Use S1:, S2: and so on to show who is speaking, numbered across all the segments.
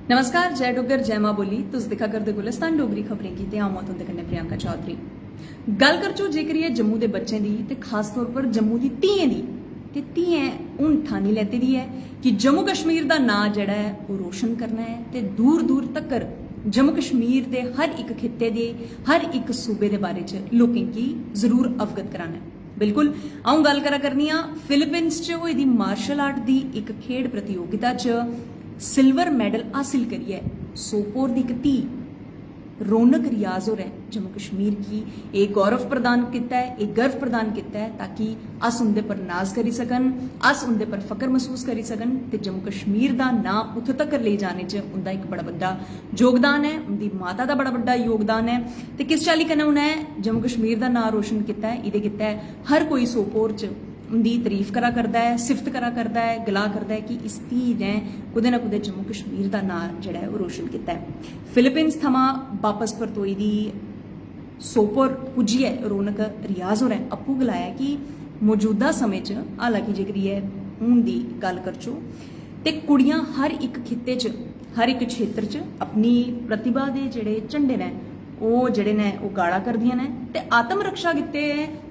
S1: नमस्कार, जय डुग्गर जय मां बोली। तुस दिक्खा करदे गुलिस्तान डोगरी खबरें की ते आऊं मौत उंदे कन्नै प्रियंका चौधरी। गल करचो जे करिए जम्मू दे बच्चें दी ते खास तौर पर जम्मू दी धीएं दी ते धीएं हुण ठानी लैती दी है कि जम्मू कश्मीर दा नां जेड़ा है वो रोशन करना है ते दूर दूर तक्कर जम्मू कश्मीर दे हर एक खित्ते दे हर एक सूबे दे बारे च लोकें गी जरूर अवगत कराना है। बिल्कुल आऊं गल करा करनी आ फिलीपींस च होई दी मार्शल आर्ट दी एक खेड प्रतियोगिता च सिल्वर मैडल हासिल करिए सोपोर दी इक धी रौनक रियाज होरें जम्मू कश्मीर की एक गौरव प्रदान किया है, एक गर्व प्रदान किया है ताकि अस उनके पर नाज करी सकन, अस उनके पर फकर महसूस करी सकन ते जम्मू कश्मीर का नां उत्थे तक ले जाने च उनका एक बड़ा बड़ा योगदान है, उनकी माता का बड़ा बड़ा योगदान है। तो किस चाली कन्नै उन्हें जम्मू कश्मीर का नां रोशन किया है, ये किया है हर कोई सोपोर च उनकी तारीफ करा करता है, सिफत करा करता है, गला करता है कि इस धी ने कुदे ना कुदे जम्मू कश्मीर का नां जिहड़ा है वो रोशन किया है। फिलीपींस थमां वापस परतोई दी सोपोर पुज्जिए रौनक रियाज होरें अप्पू गलाया कि मौजूदा समय च हालांकि जेकर हून दी गल करचो ते कुड़ियां हर एक खित्ते च हर एक क्षेत्र च अपनी प्रतिभा दे जेहड़े झंडे ने वो जेहड़े ने वो गाड़ा करदियां ने ते आत्म रक्षा गित्ते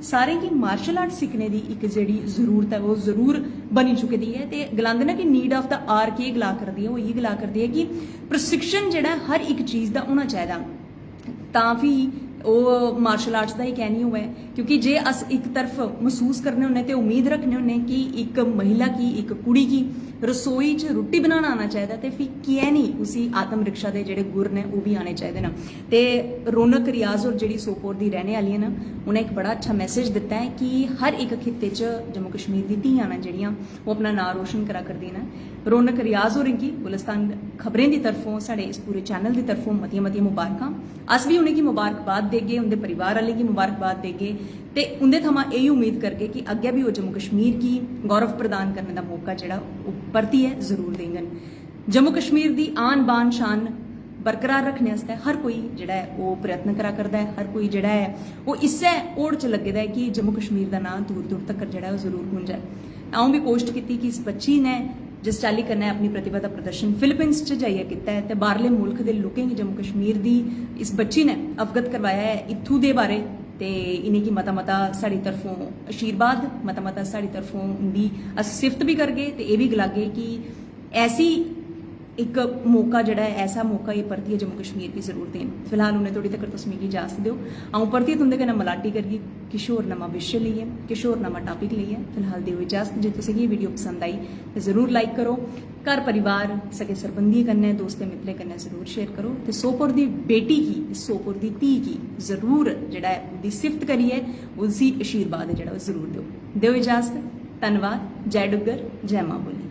S1: सारें गी मार्शल आर्ट सीखने दी एक जेहड़ी जरूरत है वो जरूर बनी चुकी दी है। ते गलांदे ने कि नीड ऑफ द आर के गला करदी है, वो ये गला करदी है कि प्रशिक्षण जेहड़ा हर एक चीज़ का होना चाहिए तां फ्ही वो मार्शल आर्ट्स का ही कहनी होवे, क्योंकि जे अस एक तरफ महसूस करने होने तो उम्मीद रखने होने कि एक महिला की एक कुड़ी की रसोई च रुट्टी बनाना आना चाहिए तो फिर क्या नहीं उसी आत्म रक्षा के जोड़े गुर ने वो भी आने चाहिए ना। तो रौनक रियाज और जी सोपोर की रहने वाली ना उन्हें एक बड़ा अच्छा मैसेज दिता है कि हर एक खित्ते च जम्मू कश्मीर की धियां न जड़ियाँ वो अपना नां रोशन करा करदी न। रौनक रियाज होरें की गुलिस्तान खबरें की तरफों साढ़े इस पूरे चैनल की तरफों मतियां मतियां मुबारक। अस भी उन्हेंगी मुबारकबाद देगे, उनके परिवार वाले की मुबारकबाद देगे ते उनके थमां यही उम्मीद करके कि अगे भी वो जम्मू कश्मीर की गौरव प्रदान करने का मौका जोड़ा परतिए जरूर देंगन। जम्मू कश्मीर की आन बान शान बरकरार रखने वास्ते हर कोई जिहड़ा है वो प्रयत्न करा करदा है, हर कोई जिहड़ा है वो इस्सै ओड़ च लगे दा है कि जम्मू कश्मीर का नां दूर दूर तक जिहड़ा है वो जरूर गूंजे। आऊं भी कोशिश की कि इस बच्ची ने जिस चाली कन्नै अपनी प्रतिभा का प्रदर्शन फिलीपींस च जाइए किया है तो बाहरले मुल्क के लोगों की जम्मू कश्मीर की इस बच्ची ने अवगत करवाया है इत्थू दे बारे ते इन्हें की मता मता साड़ी तरफों आशीर्वाद मता मता साड़ी तरफों उनकी अस सिफत भी करगे तो यह भी गलागे कि ऐसी एक मौका जड़ा है ऐसा मौका ये परतिए जम्मू कश्मीर की जरूर देन। फिलहाल उन्हें थोड़ी तक तुम मिगी इजाजत दो, आऊँ परतिए तुंदे कन्नै मलाटी करगी किश होर नवां विशे लेइयै किश होर नवां टॉपिक लेइयै। फिलहाल दिओ इजाजत, जे तुसें गी वीडियो पसंद आई तो जरूर लाइक करो, घर परिवार सगे सरबंधी कन्नै दोस्तें मित्रें कन्नै जरूर शेयर करो ते सोपोर दी बेटी की सोपोर दी धी की जरूर जड़ा है उसकी सिफत करिए उसकी आशीर्वाद जड़ा जरूर दो। इजाजत, धन्यवाद, जय डुग्गर जय मां बोली।